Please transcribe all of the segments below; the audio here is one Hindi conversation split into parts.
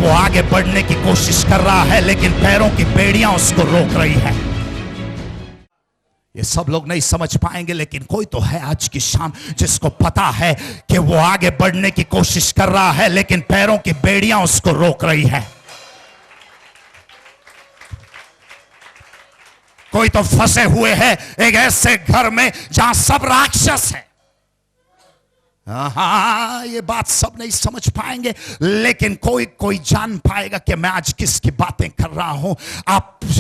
वो आगे बढ़ने की कोशिश कर रहा है लेकिन पैरों की बेड़ियां उसको रोक रही है। ये सब लोग नहीं समझ पाएंगे लेकिन कोई तो है आज की शाम जिसको पता है कि वो आगे बढ़ने की कोशिश कर रहा है लेकिन पैरों की बेड़ियां उसको रोक रही है। कोई तो फंसे हुए हैं एक ऐसे घर में जहां सब राक्षस है। हाँ, ये बात सब नहीं समझ पाएंगे लेकिन कोई कोई जान पाएगा कि मैं आज किसकी बातें कर रहा हूं।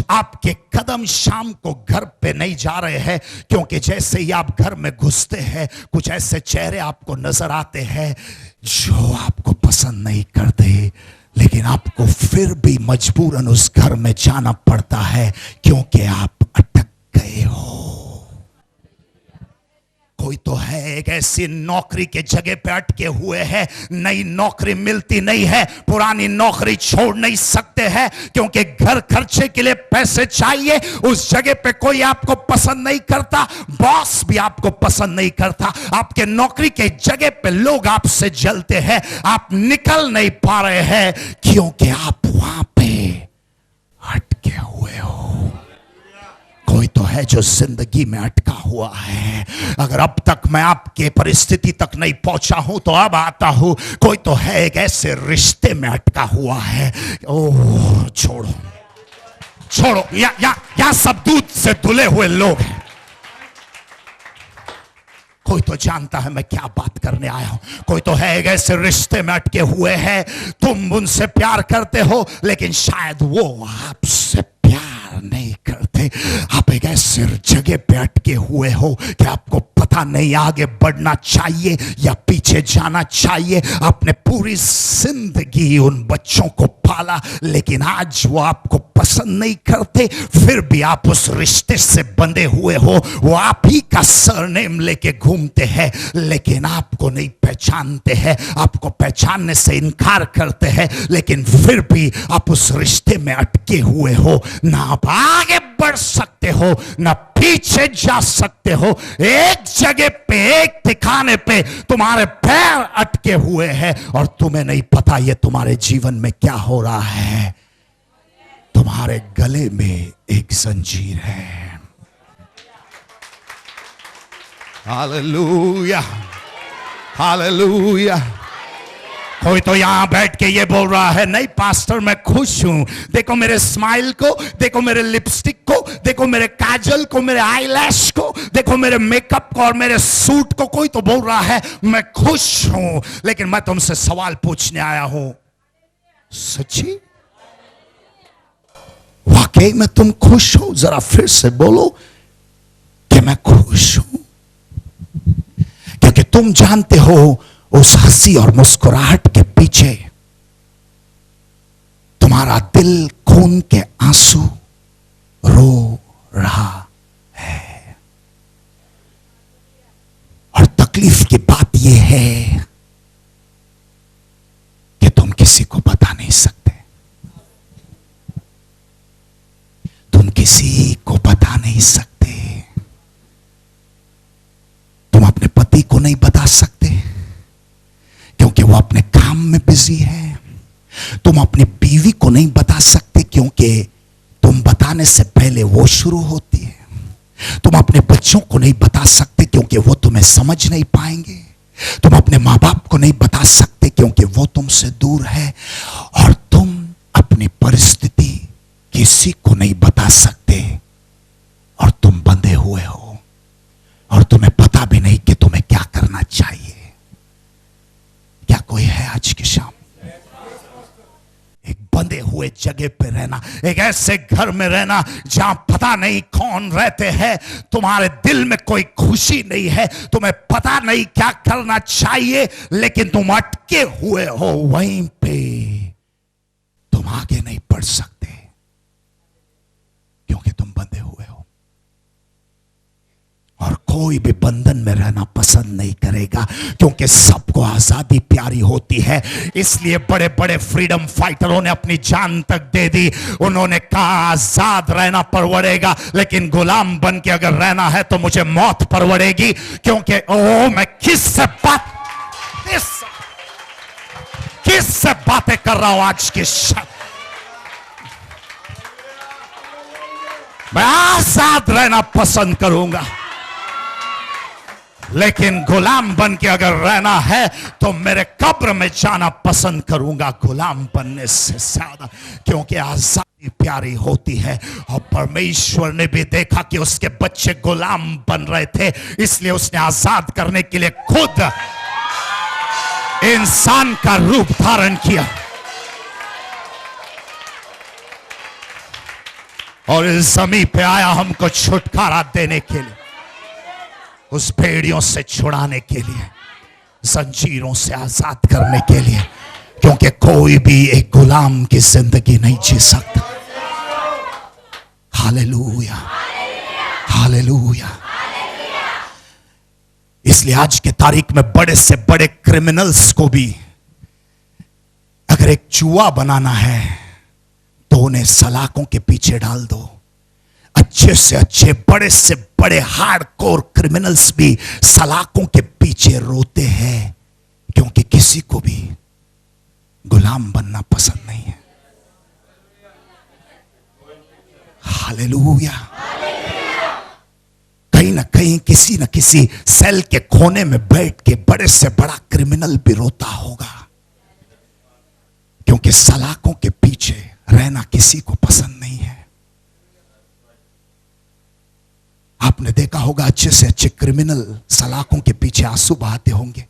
आपके कदम शाम को घर पे नहीं जा रहे हैं, क्योंकि जैसे ही आप घर में घुसते हैं कुछ ऐसे चेहरे आपको नजर आते हैं जो आपको पसंद नहीं करते, लेकिन आपको फिर भी मजबूरन उस घर में जाना पड़ता है क्योंकि आप अटक गए हो। कोई तो है एक ऐसी नौकरी के जगह पे अटके हुए हैं, नई नौकरी मिलती नहीं है, पुरानी नौकरी छोड़ नहीं सकते हैं क्योंकि घर खर्चे के लिए पैसे चाहिए। उस जगह पे कोई आपको पसंद नहीं करता, बॉस भी आपको पसंद नहीं करता, आपके नौकरी के जगह पे लोग आपसे जलते हैं, आप निकल नहीं पा रहे हैं क्योंकि आप वहां पे अटके हुए हो। कोई तो है जो जिंदगी में अटका हुआ है। अगर अब तक मैं आपके परिस्थिति तक नहीं पहुंचा हूं तो अब आता हूं। कोई तो है एक ऐसे रिश्ते में अटका हुआ है। ओह छोड़ो छोड़ो, या सब दूध से धुले हुए लोग हैं। कोई तो जानता है मैं क्या बात करने आया हूं। कोई तो है एक ऐसे रिश्ते में अटके हुए हैं, तुम उनसे प्यार करते हो लेकिन शायद वो आपसे प्यार नहीं करते। आप एक ऐसे जगह पे अटके हुए हो कि आपको पता नहीं आगे बढ़ना चाहिए या पीछे जाना चाहिए। आपने पूरी जिंदगी उन बच्चों को पाला लेकिन आज वो आपको पसंद नहीं करते, फिर भी आप उस रिश्ते से बंधे हुए हो। वो आप ही का सरनेम लेके घूमते हैं लेकिन आपको नहीं पहचानते हैं, आपको पहचानने से इनकार करते हैं, लेकिन फिर भी आप उस रिश्ते में अटके हुए हो। ना आप आगे बढ़ सकते हो ना पीछे जा सकते हो। एक जगह पे, एक ठिकाने पे तुम्हारे पैर अटके हुए हैं और तुम्हें नहीं पता ये तुम्हारे जीवन में क्या हो रहा है। तुम्हारे गले में एक जंजीर है। Hallelujah hallelujah. कोई तो यहां बैठ के ये बोल रहा है नहीं पास्टर मैं खुश हूं, देखो मेरे स्माइल को, देखो मेरे लिपस्टिक को, देखो मेरे काजल को, मेरे आईलैश को, देखो मेरे मेकअप को और मेरे सूट को। कोई तो बोल रहा है मैं खुश हूं, लेकिन मैं तुमसे सवाल पूछने आया हूं, सच्ची वाकई में तुम खुश हो? जरा फिर से बोलो कि मैं खुश हूं, क्योंकि तुम जानते हो उस हंसी और मुस्कुराहट के पीछे तुम्हारा दिल खून के आंसू रो रहा है। और तकलीफ की बात यह है कि तुम किसी को बता नहीं सकते, तुम किसी को बता नहीं सकते। तुम अपने पति को नहीं बता सकते क्योंकि वो अपने काम में बिजी है। तुम अपनी बीवी को नहीं बता सकते क्योंकि तुम बताने से पहले वो शुरू होती है। तुम अपने बच्चों को नहीं बता सकते क्योंकि वो तुम्हें समझ नहीं पाएंगे। तुम अपने माँ बाप को नहीं बता सकते क्योंकि वो तुमसे दूर है। और तुम अपनी परिस्थिति किसी को नहीं बता सकते और तुम बंधे हुए हो और तुम्हें पता भी नहीं कि तुम्हें क्या करना चाहिए। क्या कोई है आज की शाम? एक बंधे हुए जगह पे रहना, एक ऐसे घर में रहना जहां पता नहीं कौन रहते हैं, तुम्हारे दिल में कोई खुशी नहीं है, तुम्हें पता नहीं क्या करना चाहिए, लेकिन तुम अटके हुए हो वहीं पे। तुम आगे नहीं बढ़ सकते क्योंकि तुम बंधे हुए हो। और कोई भी बंधन में रहना पसंद नहीं करेगा क्योंकि सबको आजादी प्यारी होती है। इसलिए बड़े बड़े फ्रीडम फाइटरों ने अपनी जान तक दे दी। उन्होंने कहा आजाद रहना परवड़ेगा, लेकिन गुलाम बन के अगर रहना है तो मुझे मौत परवड़ेगी। क्योंकि ओ मैं किससे बात किससे बातें कर रहा हूं आज की मैं आजाद रहना पसंद करूंगा, लेकिन गुलाम बन के अगर रहना है तो मेरे कब्र में जाना पसंद करूंगा गुलाम बनने से ज्यादा, क्योंकि आजादी प्यारी होती है। और परमेश्वर ने भी देखा कि उसके बच्चे गुलाम बन रहे थे, इसलिए उसने आजाद करने के लिए खुद इंसान का रूप धारण किया और इस जमीन पे आया हमको छुटकारा देने के लिए, उस भेड़ियों से छुड़ाने के लिए, जंजीरों से आजाद करने के लिए, क्योंकि कोई भी एक गुलाम की जिंदगी नहीं जी सकता। Hallelujah, hallelujah. इसलिए आज की तारीख में बड़े से बड़े क्रिमिनल्स को भी अगर एक जुआ बनाना है तो उन्हें सलाखों के पीछे डाल दो। अच्छे से अच्छे बड़े से बड़े हार्डकोर क्रिमिनल्स भी सलाखों के पीछे रोते हैं, क्योंकि किसी को भी गुलाम बनना पसंद नहीं है। हालेलुया। कहीं ना कहीं किसी न किसी सेल के कोने में बैठ के बड़े से बड़ा क्रिमिनल भी रोता होगा, क्योंकि सलाखों के पीछे रहना किसी को पसंद नहीं है। आपने देखा होगा अच्छे से अच्छे क्रिमिनल सलाखों के पीछे आंसू बहाते होंगे।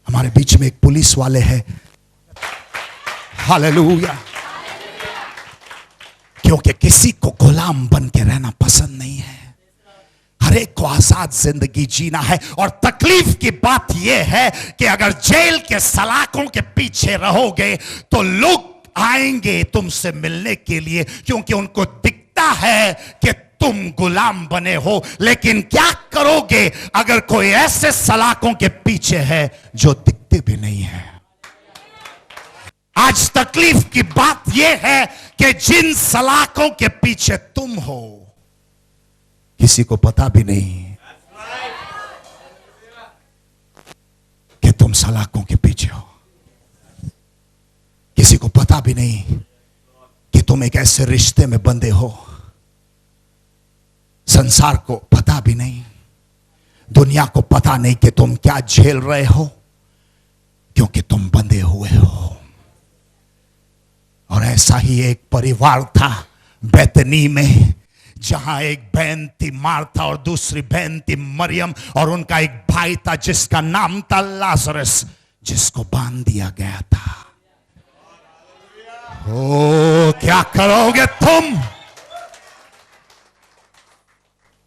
हमारे बीच में एक पुलिस वाले हैं, हालेलुया, क्योंकि किसी को गुलाम बन के रहना पसंद नहीं है। हर एक को आजाद जिंदगी जीना है। और तकलीफ की बात यह है कि अगर जेल के सलाखों के पीछे रहोगे तो लोग आएंगे तुमसे मिलने के लिए, क्योंकि उनको दिखता है कि तुम गुलाम बने हो। लेकिन क्या करोगे अगर कोई ऐसे सलाखों के पीछे है जो दिखते भी नहीं है? आज तकलीफ की बात यह है कि जिन सलाखों के पीछे तुम हो किसी को पता भी नहीं कि तुम सलाखों के पीछे हो। किसी को पता भी नहीं कि तुम एक ऐसे रिश्ते में बंधे हो। संसार को पता भी नहीं, दुनिया को पता नहीं कि तुम क्या झेल रहे हो, क्योंकि तुम बंधे हुए हो। और ऐसा ही एक परिवार था बैतनी में, जहां एक बहन थी मार्था और दूसरी बहन थी मरियम, और उनका एक भाई था जिसका नाम था लाजरस, जिसको बांध दिया गया था। ओ, क्या करोगे तुम?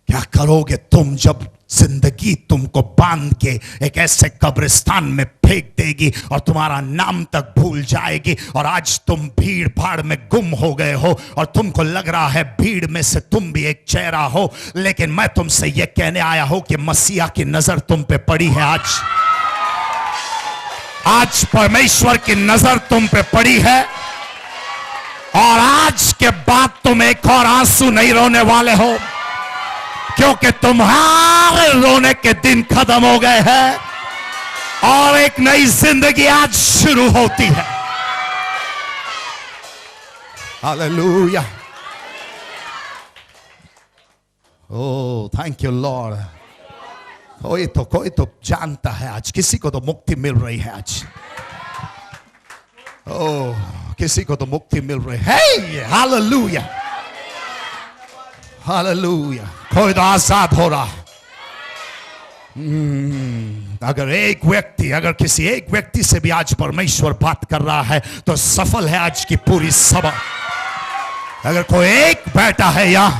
क्या करोगे तुम जब जिंदगी तुमको बांध के एक ऐसे कब्रिस्तान में फेंक देगी और तुम्हारा नाम तक भूल जाएगी? और आज तुम भीड़ भाड़ में गुम हो गए हो और तुमको लग रहा है भीड़ में से तुम भी एक चेहरा हो। लेकिन मैं तुमसे यह कहने आया हूं कि मसीहा की नजर तुम पे पड़ी है। आज परमेश्वर की नजर तुम पे पड़ी है, और आज के बाद तुम एक और आंसू नहीं रोने वाले हो, क्योंकि तुम्हारे रोने के दिन खत्म हो गए हैं और एक नई जिंदगी आज शुरू होती है। Hallelujah. Oh, thank you Lord. कोई तो जानता है आज, किसी को तो मुक्ति मिल रही है आज। ओह, किसी को तो मुक्ति मिल रही है। Hallelujah, hallelujah. कोई तो आजाद हो रहा। अगर किसी एक व्यक्ति से भी आज परमेश्वर बात कर रहा है तो सफल है आज की पूरी सभा। अगर कोई एक बैठा है यहां,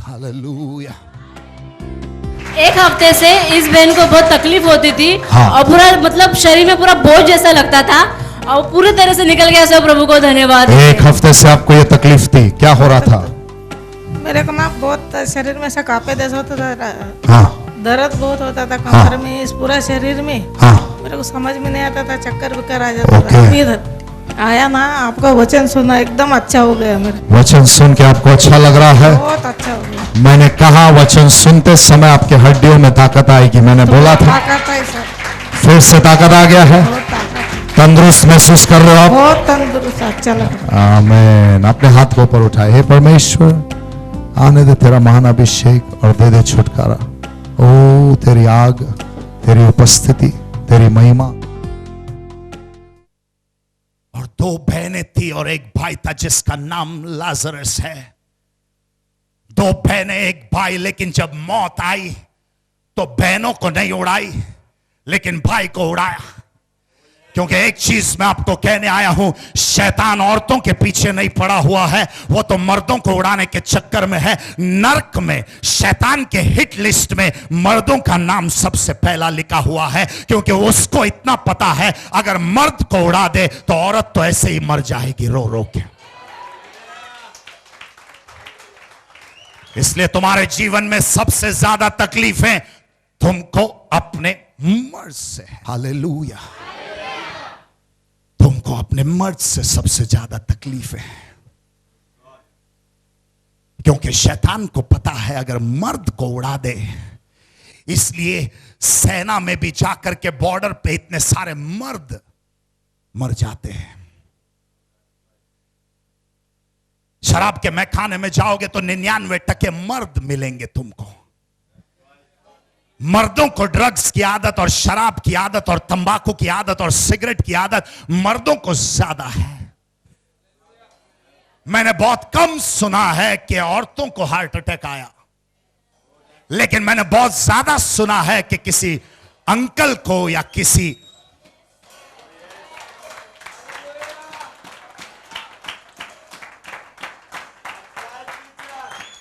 हालेलुया। एक हफ्ते से इस बहन को बहुत तकलीफ होती थी। हाँ। और पूरा मतलब शरीर में पूरा बोझ जैसा लगता था, और पूरी तरह से निकल गया। सब प्रभु को धन्यवाद। एक हफ्ते से आपको ये तकलीफ थी, क्या हो रहा था? मेरे को ना बहुत शरीर में से कांपे जैसा होता था। हाँ। दर्द बहुत होता था कमर में, इस पूरा शरीर में। हाँ। मेरे को समझ में नहीं आता था, चक्कर वक्कर आ जाता था। फिर आया ना आपका वचन सुना, एकदम अच्छा हो गया। मेरे वचन सुन के आपको अच्छा लग रहा है? बहुत अच्छा हो गया। मैंने कहा वचन सुनते समय आपके हड्डियों में ताकत आएगी, मैंने बोला था। ताकत है सर, फिर से ताकत आ गया है। बहुत ताकत, तंदुरुस्त महसूस कर रहे हो आप? बहुत तंदुरुस्त, अच्छा लग रहा है। आमीन। अपने हाथ को ऊपर उठाए। हे परमेश्वर, आने दे तेरा महान अभिषेक और दे दे छुटकारा। ओ तेरी आग, तेरी उपस्थिति, तेरी महिमा। और दो बहनें थी और एक भाई था जिसका नाम लाजरस है। दो बहनें एक भाई, लेकिन जब मौत आई तो बहनों को नहीं उड़ाई लेकिन भाई को उड़ाया। क्योंकि एक चीज मैं आपको कहने आया हूं, शैतान औरतों के पीछे नहीं पड़ा हुआ है, वो तो मर्दों को उड़ाने के चक्कर में है। नर्क में शैतान के हिट लिस्ट में मर्दों का नाम सबसे पहला लिखा हुआ है, क्योंकि उसको इतना पता है अगर मर्द को उड़ा दे तो औरत तो ऐसे ही मर जाएगी रो रो के। इसलिए तुम्हारे जीवन में सबसे ज्यादा तकलीफें तुमको अपने मर्द से, हालेलुया, तुमको अपने मर्द से सबसे ज्यादा तकलीफ है। क्योंकि शैतान को पता है अगर मर्द को उड़ा दे, इसलिए सेना में भी जाकर के बॉर्डर पे इतने सारे मर्द मर जाते हैं। शराब के मैखाने में जाओगे तो 99% मर्द मिलेंगे तुमको। मर्दों को ड्रग्स की आदत और शराब की आदत और तंबाकू की आदत और सिगरेट की आदत मर्दों को ज्यादा है। मैंने बहुत कम सुना है कि औरतों को हार्ट अटैक आया, लेकिन मैंने बहुत ज्यादा सुना है कि किसी अंकल को या किसी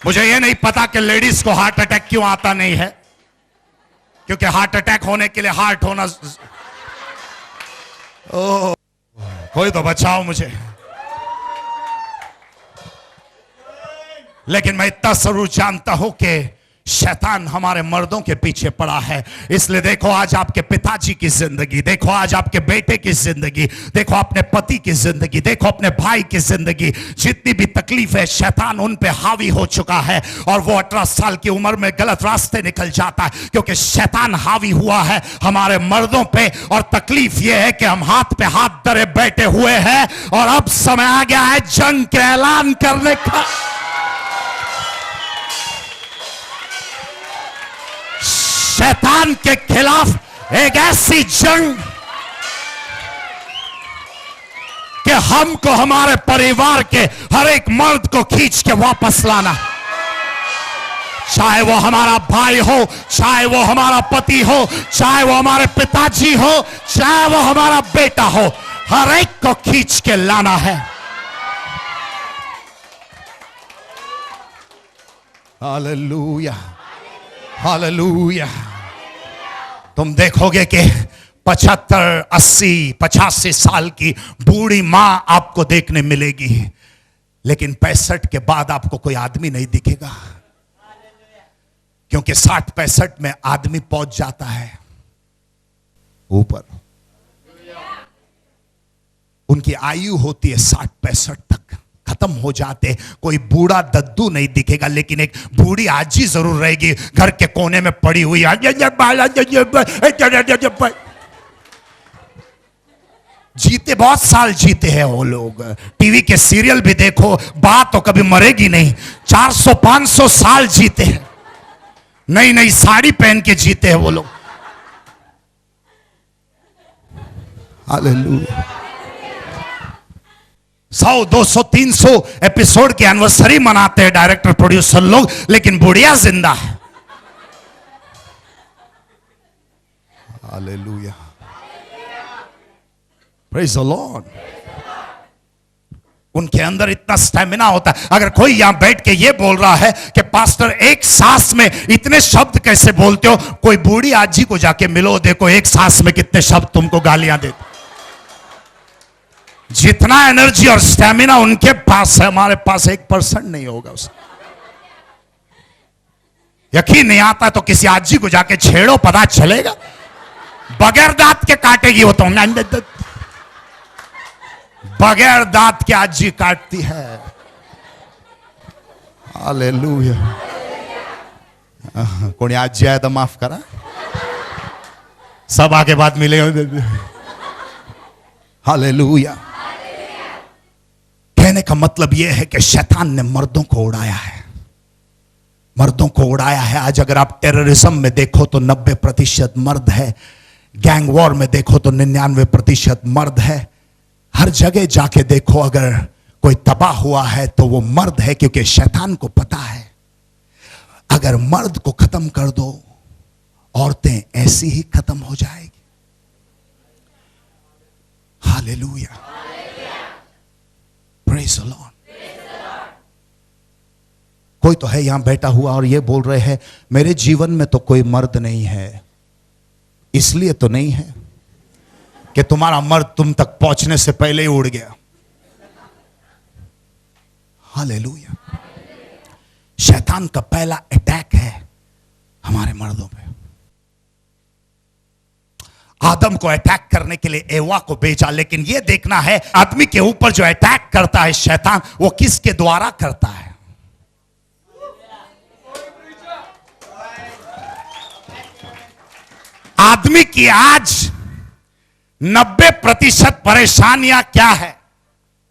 मुझे यह नहीं पता कि लेडीज को हार्ट अटैक क्यों आता नहीं है, क्योंकि हार्ट अटैक होने के लिए हार्ट होना। ओह, कोई तो बचाओ मुझे। लेकिन मैं इतना जरूर जानता हूं कि शैतान हमारे मर्दों के पीछे पड़ा है। इसलिए देखो आज आपके पिताजी की जिंदगी, देखो आज आपके बेटे की जिंदगी, देखो अपने पति की जिंदगी, देखो अपने भाई की जिंदगी, जितनी भी तकलीफ है शैतान उन पे हावी हो चुका है। और वो 18 साल की उम्र में गलत रास्ते निकल जाता है, क्योंकि शैतान हावी हुआ है हमारे मर्दों पे। और तकलीफ ये है कि हम हाथ पे हाथ धरे बैठे हुए हैं और अब समय आ गया है जंग के ऐलान करने का। शैतान के खिलाफ एक ऐसी जंग कि हमको हमारे परिवार के हर एक मर्द को खींच के वापस लाना, चाहे वो हमारा भाई हो, चाहे वो हमारा पति हो, चाहे वो हमारे पिताजी हो, चाहे वो हमारा बेटा हो, हर एक को खींच के लाना है। Hallelujah, hallelujah. तुम देखोगे कि 75, 80, 85 साल की बूढ़ी मां आपको देखने मिलेगी, लेकिन 65 के बाद आपको कोई आदमी नहीं दिखेगा, क्योंकि 60-65 में आदमी पहुंच जाता है ऊपर। उनकी आयु होती है 60-65 तक, खत्म हो जाते। कोई बूढ़ा दद्दू नहीं दिखेगा, लेकिन एक बूढ़ी आजी जरूर रहेगी घर के कोने में पड़ी हुई। जीते बहुत साल जीते हैं वो लोग। टीवी के सीरियल भी देखो, बात तो कभी मरेगी नहीं। 400-500 साल जीते हैं, नई नई साड़ी पहन के जीते हैं वो लोग। हालेलुया। 100, 200, 300 एपिसोड की एनिवर्सरी मनाते हैं डायरेक्टर प्रोड्यूसर लोग, लेकिन बुढ़िया जिंदा है। Hallelujah, praise the Lord. उनके अंदर इतना स्टैमिना होता है। अगर कोई यहां बैठ के ये बोल रहा है कि पास्टर एक सांस में इतने शब्द कैसे बोलते हो, कोई बूढ़ी आजी को जाके मिलो, देखो एक सांस में कितने शब्द तुमको गालियां देते। जितना एनर्जी और स्टैमिना उनके पास है, हमारे पास 1% नहीं होगा उसका। यकीन नहीं आता तो किसी आजी को जाके छेड़ो, पता चलेगा। बगैर दांत के काटेगी वो तो, बगैर दांत के आजी काटती है। हालेलुया। कोणी आजी आहे तो माफ करा, सब आगे बाद मिलेगा। हालेलुया। कहने का मतलब यह है कि शैतान ने मर्दों को उड़ाया है, मर्दों को उड़ाया है। आज अगर आप टेररिज्म में देखो तो 90% मर्द है, गैंग वॉर में देखो तो 99% मर्द है। हर जगह जाके देखो, अगर कोई तबाह हुआ है तो वो मर्द है, क्योंकि शैतान को पता है अगर मर्द को खत्म कर दो औरतें ऐसी ही खत्म हो जाएगी। Hallelujah, praise the Lord. कोई तो है यहां बैठा हुआ और ये बोल रहे हैं मेरे जीवन में तो कोई मर्द नहीं है। इसलिए तो नहीं है कि तुम्हारा मर्द तुम तक पहुंचने से पहले ही उड़ गया। हालेलुया। शैतान का पहला अटैक है हमारे मर्दों पे। आदम को अटैक करने के लिए एवा को भेजा, लेकिन यह देखना है आदमी के ऊपर जो अटैक करता है शैतान, वो किसके द्वारा करता है। आदमी की आज 90% परेशानियां क्या है?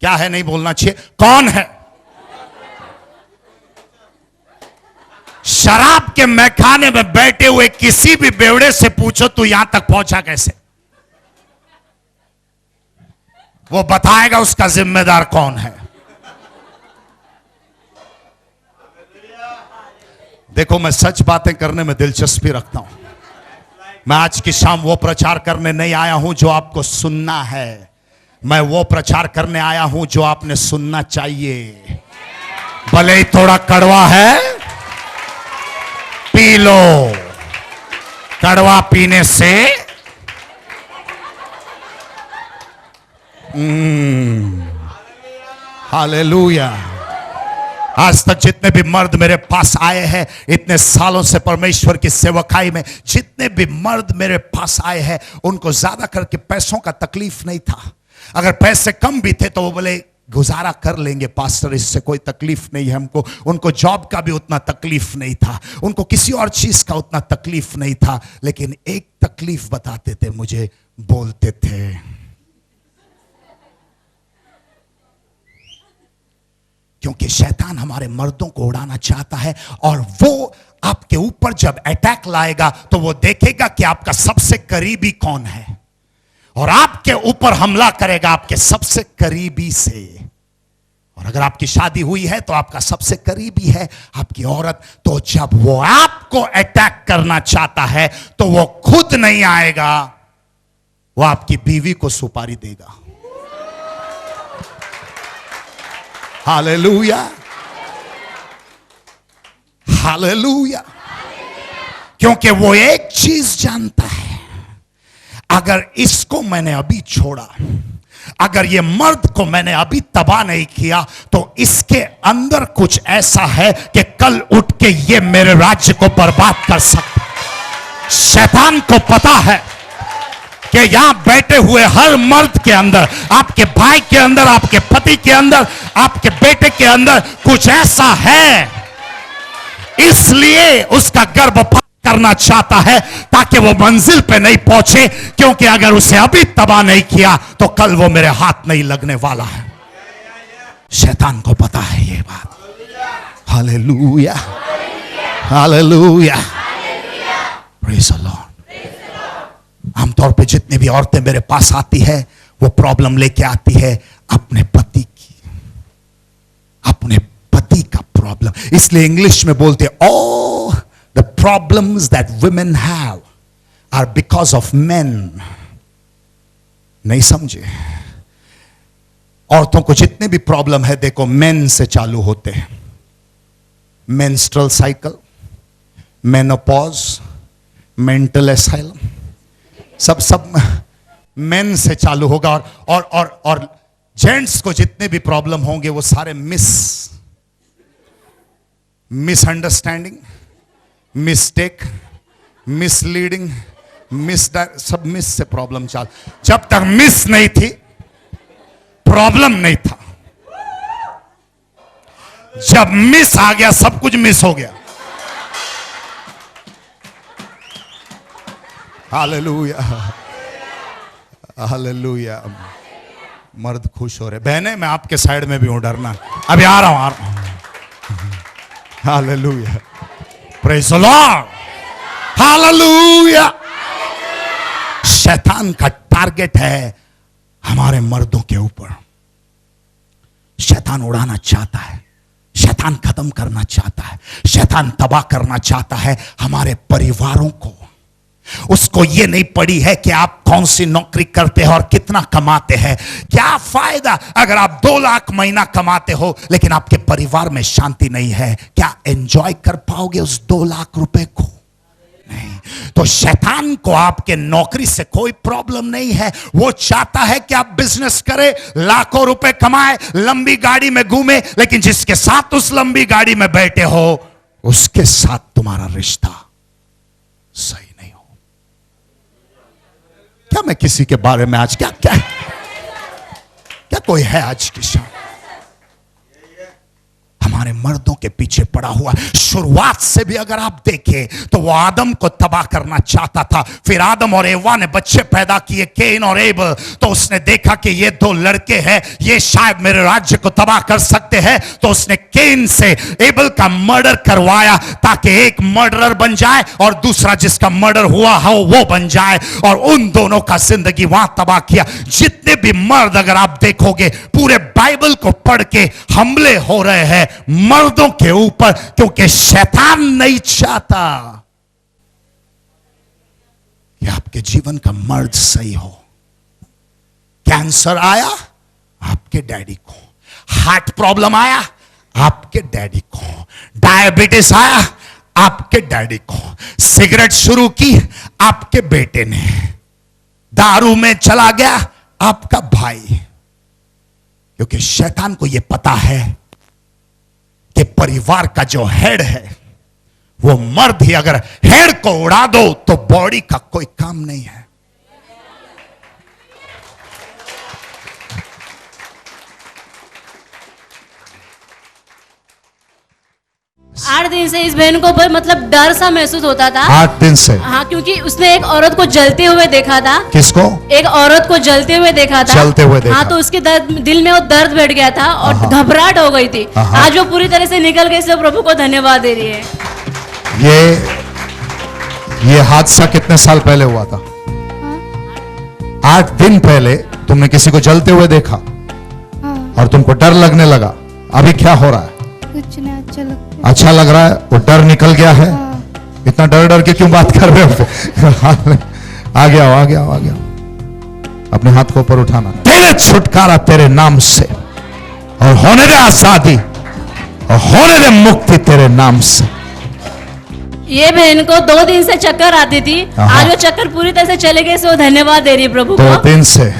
क्या है नहीं बोलना चाहिए, कौन है? शराब के मैखाने में बैठे हुए किसी भी बेवड़े से पूछो तू यहां तक पहुंचा कैसे, वो बताएगा उसका जिम्मेदार कौन है। देखो, मैं सच बातें करने में दिलचस्पी रखता हूं। मैं आज की शाम वो प्रचार करने नहीं आया हूं जो आपको सुनना है, मैं वो प्रचार करने आया हूं जो आपने सुनना चाहिए। भले ही थोड़ा कड़वा है, पी लो। कड़वा पीने से हालेलुया। आज तक जितने भी मर्द मेरे पास आए हैं इतने सालों से परमेश्वर की सेवकाई में, जितने भी मर्द मेरे पास आए हैं उनको ज्यादा करके पैसों का तकलीफ नहीं था। अगर पैसे कम भी थे तो वो बोले गुजारा कर लेंगे पास्टर, इससे कोई तकलीफ नहीं है हमको। उनको जॉब का भी उतना तकलीफ नहीं था, उनको किसी और चीज का उतना तकलीफ नहीं था, लेकिन एक तकलीफ बताते थे मुझे, बोलते थे क्योंकि शैतान हमारे मर्दों को उड़ाना चाहता है, और वो आपके ऊपर जब अटैक लाएगा तो वो देखेगा कि आपका सबसे करीबी कौन है, और आपके ऊपर हमला करेगा आपके सबसे करीबी से। और अगर आपकी शादी हुई है तो आपका सबसे करीबी है आपकी औरत, तो जब वो आपको अटैक करना चाहता है तो वो खुद नहीं आएगा, वो आपकी बीवी को सुपारी देगा। Hallelujah, hallelujah. क्योंकि वो एक चीज जानता है, अगर इसको मैंने अभी छोड़ा, अगर ये मर्द को मैंने अभी तबाह नहीं किया, तो इसके अंदर कुछ ऐसा है कि कल उठ के ये मेरे राज्य को बर्बाद कर सकता। शैतान को पता है कि यहां बैठे हुए हर मर्द के अंदर, आपके भाई के अंदर, आपके पति के अंदर, आपके बेटे के अंदर कुछ ऐसा है, इसलिए उसका गर्भपात करना चाहता है ताकि वो मंजिल पे नहीं पहुंचे, क्योंकि अगर उसे अभी तबाह नहीं किया तो कल वो मेरे हाथ नहीं लगने वाला है। शैतान को पता है ये बात। Hallelujah, hallelujah, praise the Lord. आमतौर पे जितनी भी औरतें मेरे पास आती है वो प्रॉब्लम लेके आती है अपने पति की, अपने पति का प्रॉब्लम। इसलिए इंग्लिश में बोलते ओ the problems that women have are because of men। नहीं समझे? औरतों को जितने भी प्रॉब्लम है देखो मेन से चालू होते हैं। Menstrual cycle, menopause, mental asylum, सब मेन से चालू होगा। और जेंट्स को जितने भी प्रॉब्लम होंगे वो सारे मिसअंडरस्टैंडिंग, मिस्टेक, मिसलीडिंग, सब मिस से प्रॉब्लम चाल। जब तक मिस नहीं थी प्रॉब्लम नहीं था, जब मिस आ गया सब कुछ मिस हो गया। Hallelujah, hallelujah. मर्द खुश हो रहे। बहने मैं आपके साइड में भी हूं, डरना। अभी आ रहा हूं। Hallelujah, praise the Lord, hallelujah. शैतान का टारगेट है हमारे मर्दों के ऊपर। शैतान उड़ाना चाहता है, शैतान खत्म करना चाहता है, शैतान तबाह करना चाहता है हमारे परिवारों को। उसको ये नहीं पड़ी है कि आप कौन सी नौकरी करते हो और कितना कमाते हैं। क्या फायदा अगर आप 2 लाख महीना कमाते हो लेकिन आपके परिवार में शांति नहीं है? क्या एंजॉय कर पाओगे उस 2 लाख रुपए को? नहीं। तो शैतान को आपके नौकरी से कोई प्रॉब्लम नहीं है। वो चाहता है कि आप बिजनेस करें, लाखों रुपए कमाए, लंबी गाड़ी में घूमे, लेकिन जिसके साथ उस लंबी गाड़ी में बैठे हो उसके साथ तुम्हारा रिश्ता सही नहीं हो। क्या मैं किसी के बारे में आज क्या क्या क्या कोई है आज की शाम हमारे मर्दों के पीछे पड़ा हुआ? शुरुआत से भी अगर आप देखें तो वो आदम को तबाह करना चाहता था। फिर आदम और एवा ने बच्चे पैदा किए, केन और एबल। तो उसने देखा कि ये 2 लड़के हैं, ये शायद मेरे राज्य को तबाह कर सकते हैं। तो उसने केन से एबल का मर्डर करवाया ताकि एक मर्डरर बन जाए और दूसरा जिसका मर्डर हुआ हो वो बन जाए, और उन दोनों का जिंदगी वहां तबाह किया। जितने भी मर्द अगर आप देखोगे पूरे बाइबल को पढ़ के हमले हो रहे हैं मर्दों के ऊपर, क्योंकि शैतान नहीं चाहता कि आपके जीवन का मर्द सही हो। कैंसर आया आपके डैडी को, हार्ट प्रॉब्लम आया आपके डैडी को, डायबिटीज आया आपके डैडी को, सिगरेट शुरू की आपके बेटे ने, दारू में चला गया आपका भाई। क्योंकि शैतान को यह पता है कि परिवार का जो हेड है वो मर्द ही। अगर हेड को उड़ा दो तो बॉडी का कोई काम नहीं है। 8 दिन से इस बहन को मतलब डर सा महसूस होता था। 8 दिन से? हाँ, क्योंकि उसने एक औरत को जलते हुए देखा था। किसको? एक औरत को जलते हुए देखा था। जलते हुए देखा। हाँ, तो उसके दिल में वो दर्द बैठ गया था और घबराहट हो गई थी। आज वो पूरी तरह से निकल गई, इसलिए प्रभु को धन्यवाद दे रही है। ये हादसा कितने साल पहले हुआ था? 8 दिन पहले तुमने किसी को जलते हुए देखा और तुमको डर लगने लगा। अभी क्या हो रहा है? कुछ नहीं, अच्छा लग रहा है। वो डर निकल गया है? इतना डर के क्यों बात कर रहे हो? आ गया। अपने हाथ को ऊपर उठाना। तेरे छुटकारा तेरे नाम से, और होने दे आजादी और होने दे मुक्ति तेरे नाम से। ये बहन को 2 दिन से चक्कर आती थी, आज वो चक्कर पूरी तरह से चले गए, इसलिए वो धन्यवाद दे रही है प्रभु को। 2 दिन से?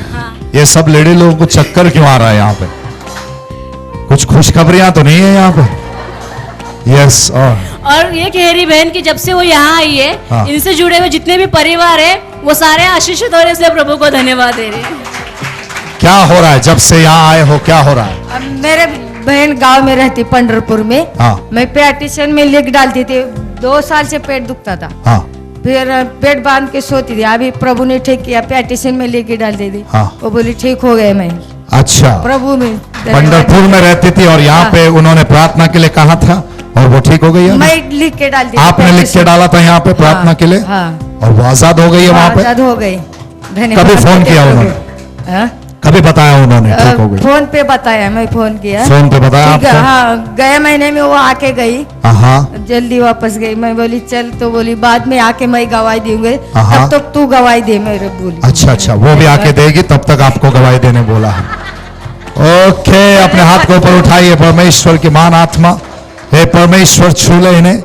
ये सब लेडी लोगों को चक्कर क्यों आ रहा है यहाँ पे? कुछ खुशखबरियां तो नहीं है यहाँ पे? यस। और ये कह रही बहन की जब से वो यहाँ आई है, इनसे जुड़े हुए जितने भी परिवार है वो सारे आशीषित हो रहे, इसलिए प्रभु को धन्यवाद दे रहे हैं। क्या हो रहा है जब से यहाँ आए हो? क्या हो रहा है? मेरे बहन गांव में रहती, पंढरपुर में। मैं पेटिशन में लिख डालती थी। 2 साल से पेट दुखता था। फिर पेट बांध के सोती थी। अभी प्रभु ने ठीक किया, पेटिशन में लिख के डालती थी। वो बोली ठीक हो गए। मैं अच्छा, प्रभु में पंढरपुर में रहती थी और यहाँ पे उन्होंने प्रार्थना के लिए कहा था और वो ठीक हो गई है? मैं लिख के डालती थी। आपने लिख के डाला था यहाँ पे प्रार्थना के लिए? और वो आजाद हो गई है वहाँ पे? आजाद हो गई। कभी फोन किया उन्होंने? कभी बताया उन्होंने ठीक हो गई? फोन पे बताया, मैं फोन किया। फोन पे बताया आपको? हाँ, गए महीने में वो आके गई। जल्दी वापस गई। मैं बोली चल, तो बोली बाद में आके मैं गवाही दूंगी, तब तक तू गवाही दे। मेरे बोली अच्छा, वो भी आके देगी, तब तक आपको गवाही देने बोला है। ओके, अपने हाथ को ऊपर उठाइए। परमेश्वर की महान आत्मा, हे परमेश्वर छू ले इन्हें,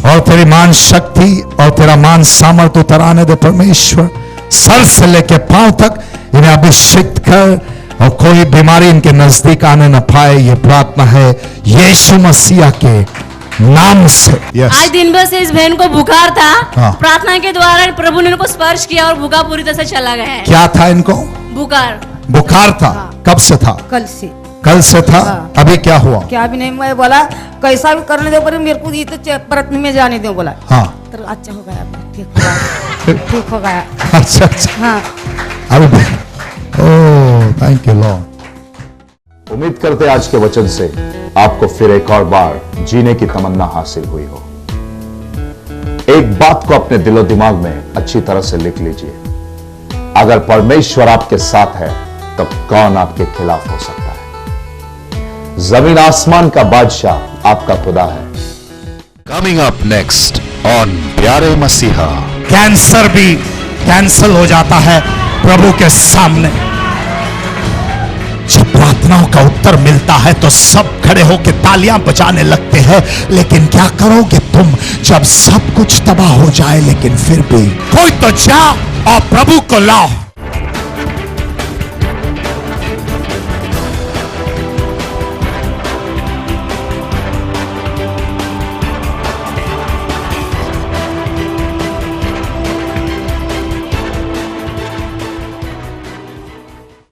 और तेरी मान शक्ति और तेरा मान सामर्थ्य उतर आने दे परमेश्वर। सर से लेके पांव तक इन्हें अभिषेक कर, और कोई बीमारी इनके नजदीक आने न पाए। ये प्रार्थना है यीशु मसीह के नाम से। आज दिन भर से इस बहन को बुखार था। प्रार्थना के द्वारा प्रभु ने इनको स्पर्श किया और बुखार पूरी तरह से चला गया है। क्या था इनको? बुखार था। कब से था? कल से था। अभी क्या हुआ? क्या भी नहीं, मैं बोला कैसा भी करने दो, पर मेरे को ये तो प्रश्न में जाने दो बोला। तो अच्छा हो गया। ठीक हो गया। अच्छा अच्छा, हाँ अभी ओह थैंक यू लॉर्ड। उम्मीद करते आज के वचन से आपको फिर एक और बार जीने की तमन्ना हासिल हुई हो। एक बात को अपने दिलो दिमाग में अच्छी तरह से लिख लीजिए, अगर परमेश्वर आपके साथ है तब कौन आपके खिलाफ हो सकता है। जमीन आसमान का बादशाह आपका खुदा है। कमिंग अप नेक्स्ट ऑन प्यारे मसीहा। कैंसर भी कैंसल हो जाता है प्रभु के सामने। जब प्रार्थनाओं का उत्तर मिलता है तो सब खड़े होकर तालियां बजाने लगते हैं, लेकिन क्या करोगे तुम जब सब कुछ तबाह हो जाए? लेकिन फिर भी कोई तो जाओ और प्रभु को लाओ।